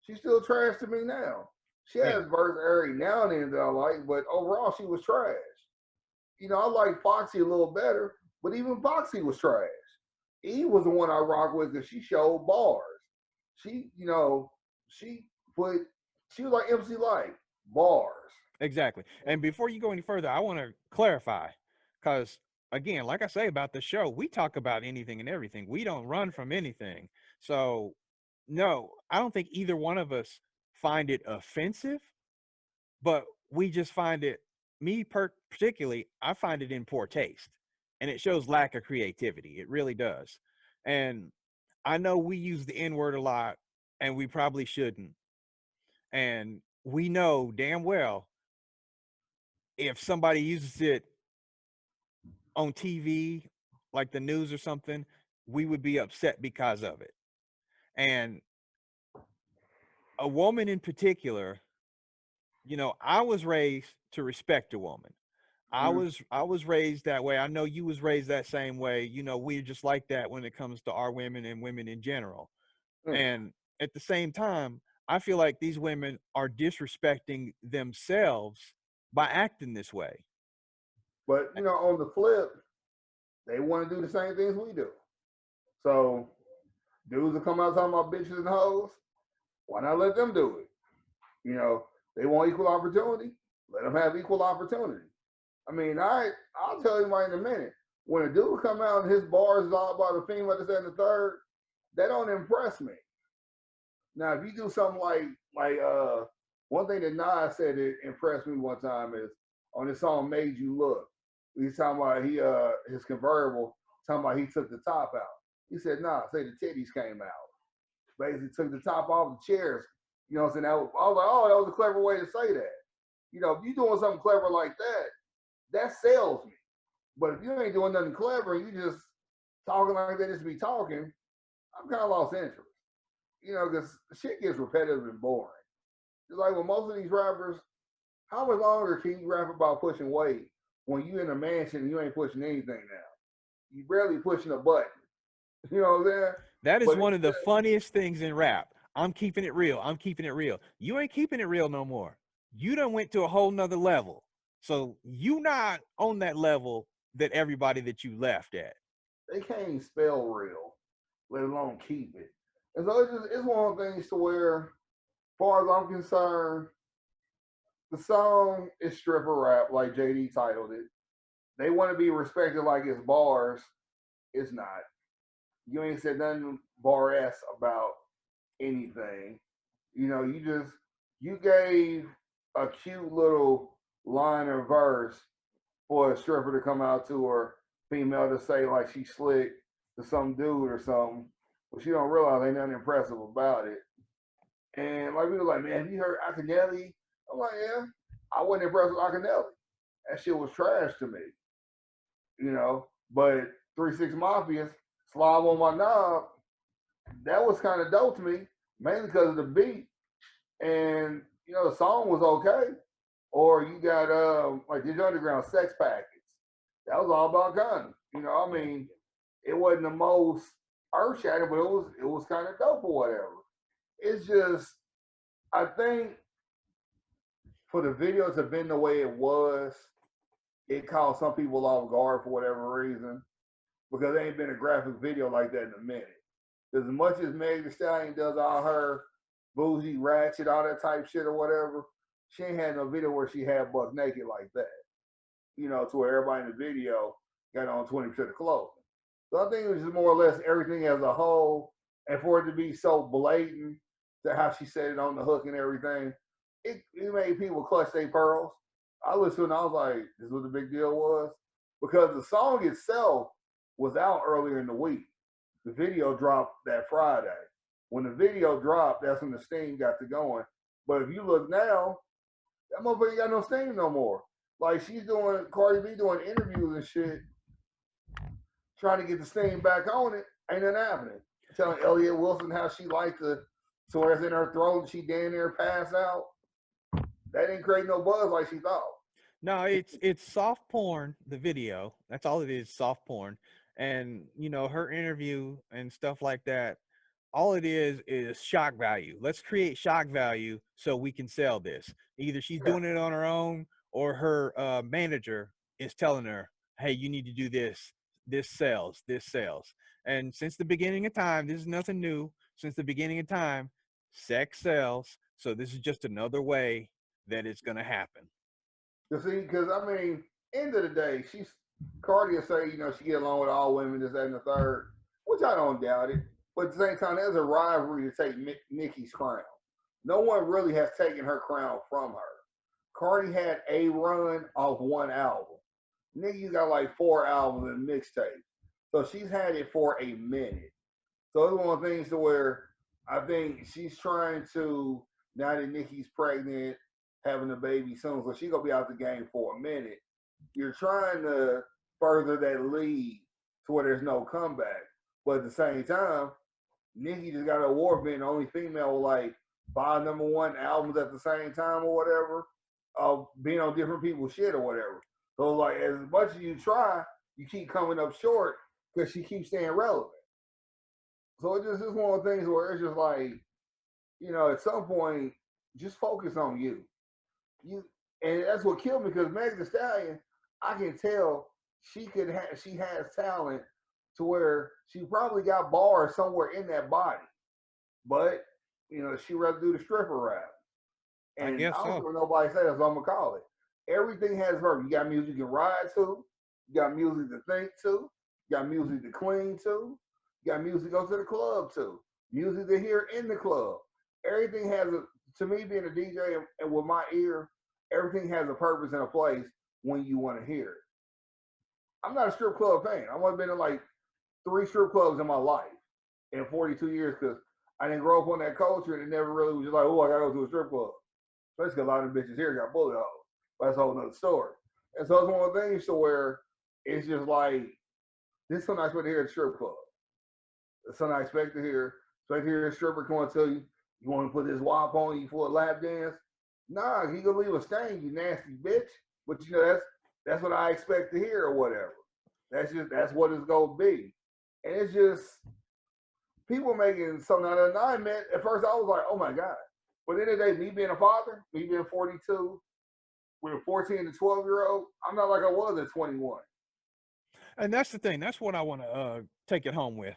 She's still trash to me now. She has verse every now and then that I like, but overall she was trash. You know, I like Foxy a little better, but even Foxy was trash. Eve was the one I rock with because she showed bars. She, you know, she was like MC Light, bars. Exactly. And before you go any further, I want to clarify, because again, like I say about the show, we talk about anything and everything. We don't run from anything. So, no, I don't think either one of us find it offensive, but we just find it, particularly, I find it in poor taste, and it shows lack of creativity. It really does. And I know we use the N word a lot, and we probably shouldn't. And we know damn well if somebody uses it on TV, like the news or something, we would be upset because of it. And a woman in particular, you know, I was raised to respect a woman. I was raised that way. I know you was raised that same way. You know, we're just like that when it comes to our women and women in general. Mm. And at the same time, I feel like these women are disrespecting themselves by acting this way. But you know, on the flip, they want to do the same things we do. So dudes will come out talking about bitches and hoes. Why not let them do it? You know, they want equal opportunity. Let them have equal opportunity. I mean, I'll tell you right in a minute. When a dude come out and his bars is all about a female, this and the third, that don't impress me. Now, if you do something like one thing that Nas said that impressed me one time is on his song "Made You Look." He's talking about his convertible, talking about he took the top out. He said, "Nah, say the titties came out." Basically, took the top off the chairs. You know what I'm saying? I was like, oh, that was a clever way to say that. You know, if you doing something clever like that, that sells me. But if you ain't doing nothing clever and you just talking like that just to be talking, I'm kind of lost interest. You know, because shit gets repetitive and boring. It's like with most of these rappers, how much longer can you rap about pushing weight when you in a mansion and you ain't pushing anything now? You barely pushing a button. You know what I'm saying? That is But one of the funniest things in rap. I'm keeping it real. I'm keeping it real. You ain't keeping it real no more. You done went to a whole nother level. So you not on that level that everybody that you left at. they can't even spell real, let alone keep it. And so it's one of the things to where, as far as I'm concerned, the song is stripper rap, like JD titled it. They want to be respected like it's bars. It's not. You ain't said nothing bar s about anything. You know, you gave a cute little line or verse for a stripper to come out to her female to say like she slick to some dude or something, but she don't realize ain't nothing impressive about it. And like we were like, man, have you heard Akinelli? I'm like, yeah. I wasn't impressed with Akinelli. That shit was trash to me, you know. But 3 6 Mafia's Slob on My Knob, that was kind of dope to me, mainly because of the beat. And, you know, the song was okay. Or you got like the Underground Sex Packets. That was all about guns. You know, I mean, it wasn't the most earth shattering, but it was kind of dope or whatever. It's just, I think for the video to have been the way it was, it caught some people off guard for whatever reason, because there ain't been a graphic video like that in a minute. As much as Meg Thee Stallion does all her bougie, ratchet, all that type shit or whatever. She ain't had no video where she had buck naked like that. To where everybody in the video got on 20% of clothing. So I think it was just more or less everything as a whole, and for it to be so blatant to how she said it on the hook and everything, it made people clutch their pearls. I listened and I was like, this is what the big deal was. Because the song itself was out earlier in the week. The video dropped that Friday. When the video dropped, that's when the steam got to going. But if you look now, that motherfucker ain't got no steam no more. Like Cardi B doing interviews and shit, trying to get the steam back on it. Ain't nothing happening. Telling Elliott Wilson how she liked the sores in her throat and she damn near passed out. That didn't create no buzz like she thought. No, it's soft porn, the video. That's all it is, soft porn. And her interview and stuff like that, all it is shock value. Let's create shock value so we can sell this. Either she's Yeah. doing it on her own or her manager is telling her, hey, you need to do this. This sells. And since the beginning of time, this is nothing new. Since the beginning of time, sex sells. So this is just another way that it's going to happen. You see, because I mean, end of the day, Cardi will say, she get along with all women, this, that, and the third, which I don't doubt it. But at the same time, there's a rivalry to take Nicki's crown. No one really has taken her crown from her. Cardi had a run off one album. Nicki's got like 4 albums and mixtapes. So she's had it for a minute. So it's one of the things to where I think she's trying to, now that Nicki's pregnant, having a baby soon, so she's going to be out the game for a minute. You're trying to further that lead to where there's no comeback. But at the same time, Nicki just got an award being the only female with like 5 #1 albums at the same time or whatever, being on different people's shit or whatever. So like as much as you try, you keep coming up short because she keeps staying relevant. So it just is one of the things where it's just like, at some point, just focus on you. And that's what killed me because Meg Thee Stallion, I can tell she has talent to where she probably got bars somewhere in that body, but she rather do the stripper rap. And I guess I don't so. care what nobody says, so I'm gonna call it. Everything has verb. You got music you can ride to, you got music to think to, you got music to clean to, you got music to go to the club to, music to hear in the club. Everything has to me being a DJ and with my ear, everything has a purpose and a place when you want to hear it. I'm not a strip club fan. I've only been to like 3 strip clubs in my life in 42 years because I didn't grow up on that culture and it never really was just like, oh, I gotta go to a strip club. Especially because a lot of the bitches here got bullet holes. But that's a whole nother story. And so it's one of the things to where it's just like, this is something I expect to hear at the strip club. It's something I expect to hear. Expect to hear a stripper come and tell you, you want to put this WAP on you for a lap dance? Nah, he gonna leave a stain, you nasty bitch. But that's what I expect to hear or whatever. That's what it's gonna be. And it's just people making something out of it. I admit, at first I was like, oh my God. But at the end of the day, me being a father, me being 42, with a 14 to 12-year-old, I'm not like I was at 21. And that's the thing. That's what I want to take it home with.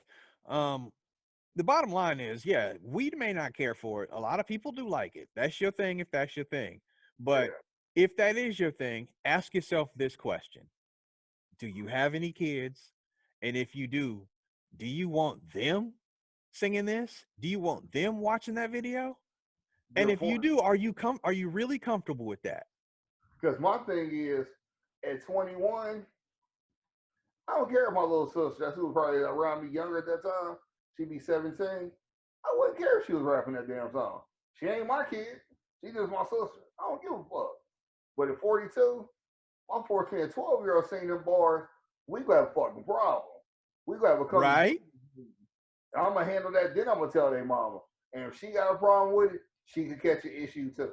The bottom line is, yeah, we may not care for it. A lot of people do like it. That's your thing if that's your thing. But if that is your thing, ask yourself this question. Do you have any kids? And if you do you want them singing this? Do you want them watching that video? And if you do, are you really comfortable with that? Because my thing is, at 21, I don't care if my little sister, that's who was probably around me younger at that time, she'd be 17. I wouldn't care if she was rapping that damn song. She ain't my kid. She's just my sister. I don't give a fuck. But at 42, my 14 and 12-year-old singing them bars, we got a fucking problem. We got to come right. I'm going to handle that, then I'm going to tell their mama. And if she got a problem with it, she could catch an issue too.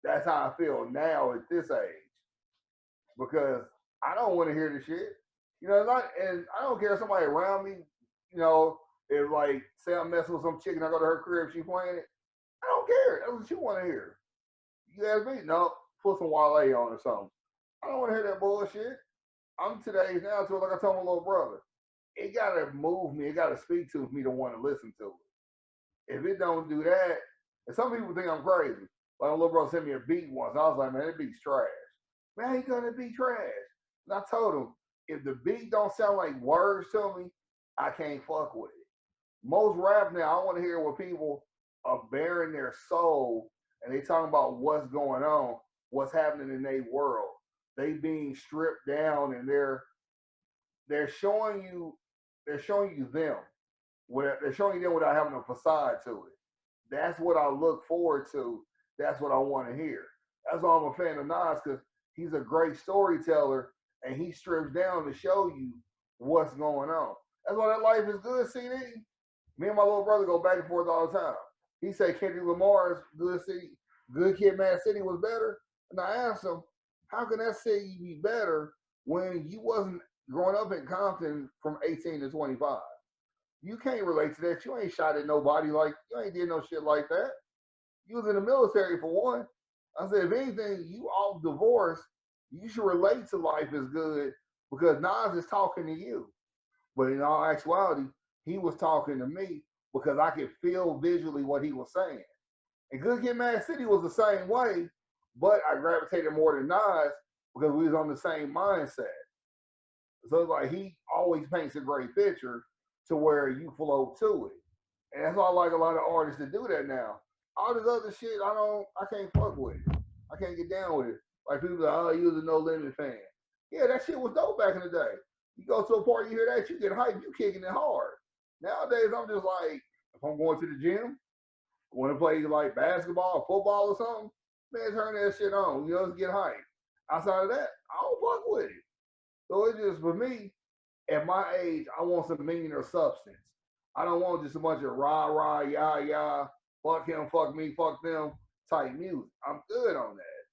That's how I feel now at this age. Because I don't want to hear the shit. And I don't care if somebody around me, if like, say I'm messing with some chick and I go to her crib, she playing it. I don't care. That's what you want to hear. You ask me, no, put some Wale on or something. I don't want to hear that bullshit. I'm to the age now, so like I told my little brother, it got to move me. It got to speak to me to want to listen to it. if it don't do that, and some people think I'm crazy. Like my little brother sent me a beat once. I was like, man, that beat's trash. Man, he gonna be trash. And I told him, if the beat don't sound like words to me, I can't fuck with it. Most rap now, I want to hear what people are bearing their soul and they talking about what's going on, what's happening in their world. They being stripped down and they're showing you them. They're showing you them without having a facade to it. That's what I look forward to. That's what I want to hear. That's why I'm a fan of Nas because he's a great storyteller and he strips down to show you what's going on. That's why that Life is Good CD. Me and my little brother go back and forth all the time. He said Kendrick Lamar's Good Kid, Mad City was better. And I asked him, how can that city be better when you wasn't growing up in Compton from 18 to 25? You can't relate to that. You ain't shot at nobody like you ain't did no shit like that. You was in the military for one. I said, if anything, you off divorce, you should relate to Life is Good because Nas is talking to you. But in all actuality, he was talking to me because I could feel visually what he was saying. And Good Kid, Mad City was the same way, but I gravitated more to Nas because we was on the same mindset. So it's like he always paints a great picture to where you flow to it. And that's why I like a lot of artists to do that now. All this other shit, I can't fuck with it. I can't get down with it. Like people like, oh, you was a No Limit fan. Yeah, that shit was dope back in the day. You go to a party, you hear that, you get hyped, you kicking it hard. Nowadays, I'm just like, if I'm going to the gym, want to play like basketball or football or something, man, turn that shit on. You know, just get hyped. Outside of that, I don't fuck with it. So it's just for me, at my age, I want some meaning or substance. I don't want just a bunch of rah rah yah yah, fuck him, fuck me, fuck them type music. I'm good on that.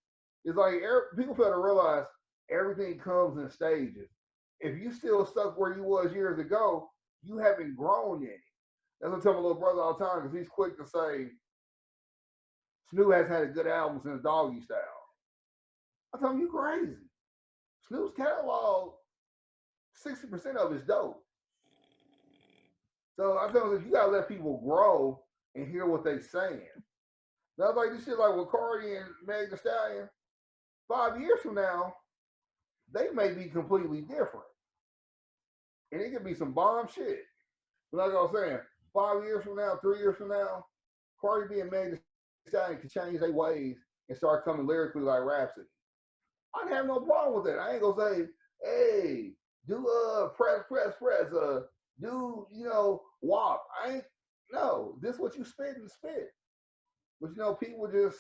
It's like people fail to realize everything comes in stages. If you still stuck where you was years ago, you haven't grown in it. That's what I tell my little brother all the time because he's quick to say Snoop has had a good album since Doggy Style. I tell him you crazy. Snoop's catalog, 60% of it's dope. So I tell him you gotta let people grow and hear what they saying. That's like this shit like with Cardi and Meg Thee Stallion. 5 years from now, they may be completely different. And it could be some bomb shit. But like I was saying, 5 years from now, 3 years from now, Cardi B and Meg Thee Stallion could change their ways and start coming lyrically like Rhapsody. I'd have no problem with that. I ain't gonna say, hey, do press, do, WAP. I ain't no, this what you spit and spit. But people just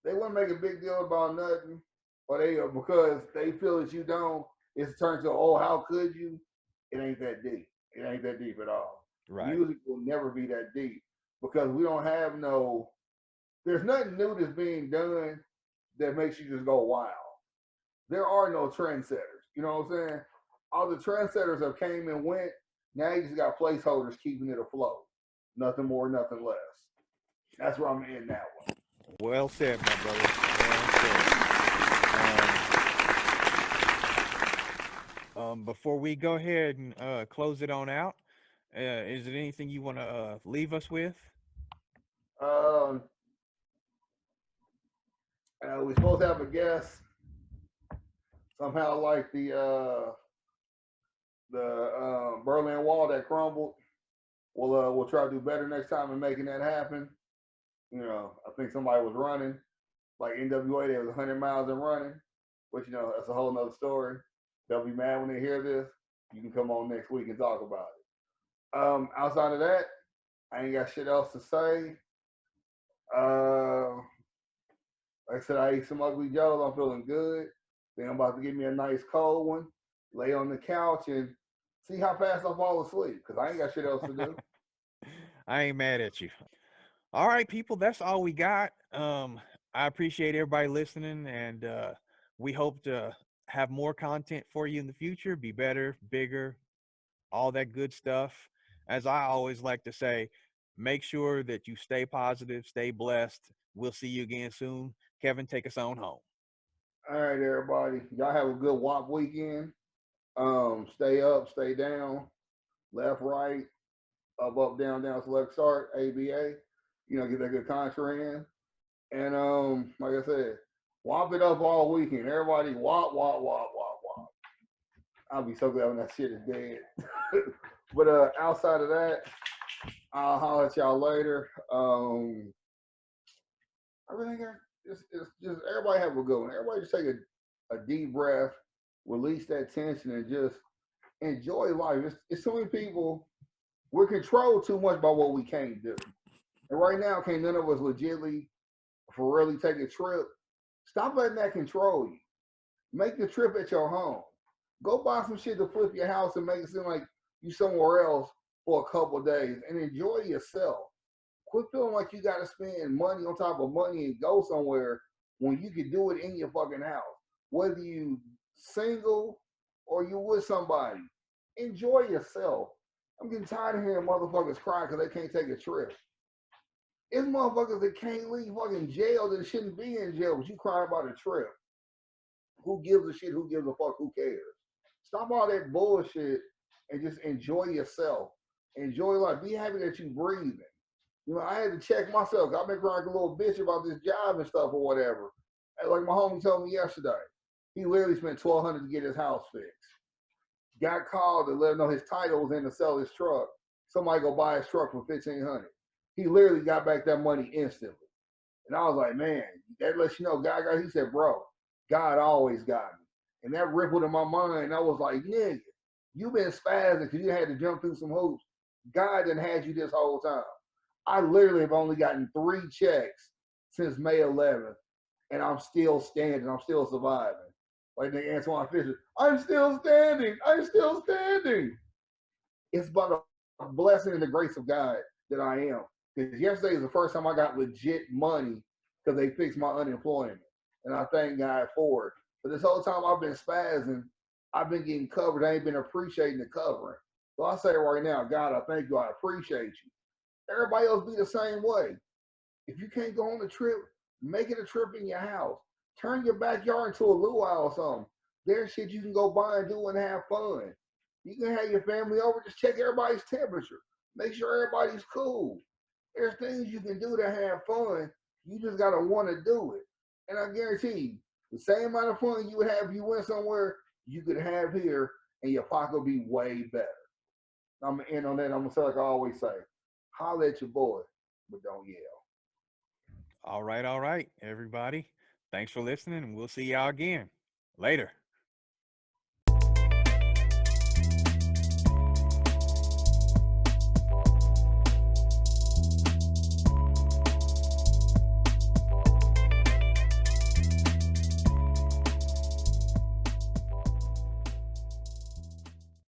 they wouldn't make a big deal about nothing. Or they because they feel that you don't, it's turned to, oh, how could you? It ain't that deep. It ain't that deep at all. Right. Music will never be that deep because we don't have there's nothing new that's being done that makes you just go wow. There are no trendsetters. You know what I'm saying? All the trendsetters have came and went. Now you just got placeholders keeping it afloat. Nothing more, nothing less. That's where I'm in that one. Well said, my brother. Well said. Before we go ahead and close it on out, is there anything you want to leave us with? We're supposed to have a guest. Somehow, like the Berlin Wall that crumbled. We'll try to do better next time in making that happen. I think somebody was running, like NWA. They was 100 miles and running, but that's a whole nother story. They'll be mad when they hear this. You can come on next week and talk about it. Outside of that, I ain't got shit else to say. Like I said, I ate some Ugly Joes. I'm feeling good. Then I'm about to give me a nice cold one, lay on the couch, and see how fast I fall asleep, because I ain't got shit else to do. I ain't mad at you. All right, people, that's all we got. I appreciate everybody listening, and we hope to have more content for you in the future, be better, bigger, all that good stuff. As I always like to say, make sure that you stay positive, stay blessed. We'll see you again soon. Kevin, take us on home. All right, everybody. Y'all have a good WAP weekend. Stay up, stay down, left, right. up, down, down, select, start, ABA. Get that good contra in. And like I said, whop it up all weekend. Everybody whop, whop, whop, whop, whop. I'll be so glad when that shit is dead. But outside of that, I'll holler at y'all later. I really think it's just everybody have a good one. Everybody just take a deep breath, release that tension, and just enjoy life. It's so many people, we're controlled too much by what we can't do. And right now, can't none of us legitly, for really take a trip. Stop letting that control you. Make the trip at your home. Go buy some shit to flip your house and make it seem like you somewhere else for a couple of days and enjoy yourself. Quit feeling like you got to spend money on top of money and go somewhere when you can do it in your fucking house. Whether you single or you with somebody, enjoy yourself. I'm getting tired of hearing motherfuckers cry because they can't take a trip. It's motherfuckers that can't leave fucking jail that shouldn't be in jail, but you cry about a trip. Who gives a shit? Who gives a fuck? Who cares? Stop all that bullshit and just enjoy yourself. Enjoy life. Be happy that you're breathing. I had to check myself. I've been crying like a little bitch about this job and stuff or whatever. And like my homie told me yesterday, he literally spent $1,200 to get his house fixed. Got called to let him know his title was in to sell his truck. Somebody go buy his truck for $1,500. He literally got back that money instantly. And I was like, man, that lets you know God got. He said, bro, God always got me. And that rippled in my mind. I was like, nigga, you been spazzing because you had to jump through some hoops. God done had you this whole time. I literally have only gotten 3 checks since May 11th, and I'm still standing. I'm still surviving. Like the Antoine Fisher, I'm still standing. I'm still standing. It's about a blessing and the grace of God that I am. Because yesterday is the first time I got legit money because they fixed my unemployment. And I thank God for it. But this whole time I've been spazzing, I've been getting covered. I ain't been appreciating the covering. So I say right now, God, I thank you. I appreciate you. Everybody else be the same way. If you can't go on a trip, make it a trip in your house. Turn your backyard into a luau or something. There's shit you can go buy and do and have fun. You can have your family over, just check everybody's temperature. Make sure everybody's cool. There's things you can do to have fun. You just gotta want to do it. And I guarantee you, the same amount of fun you would have if you went somewhere, you could have here, and your pocket will be way better. I'm gonna end on that. I'm gonna say like I always say, holler at your boy, but don't yell. All right, everybody. Thanks for listening, and we'll see y'all again later.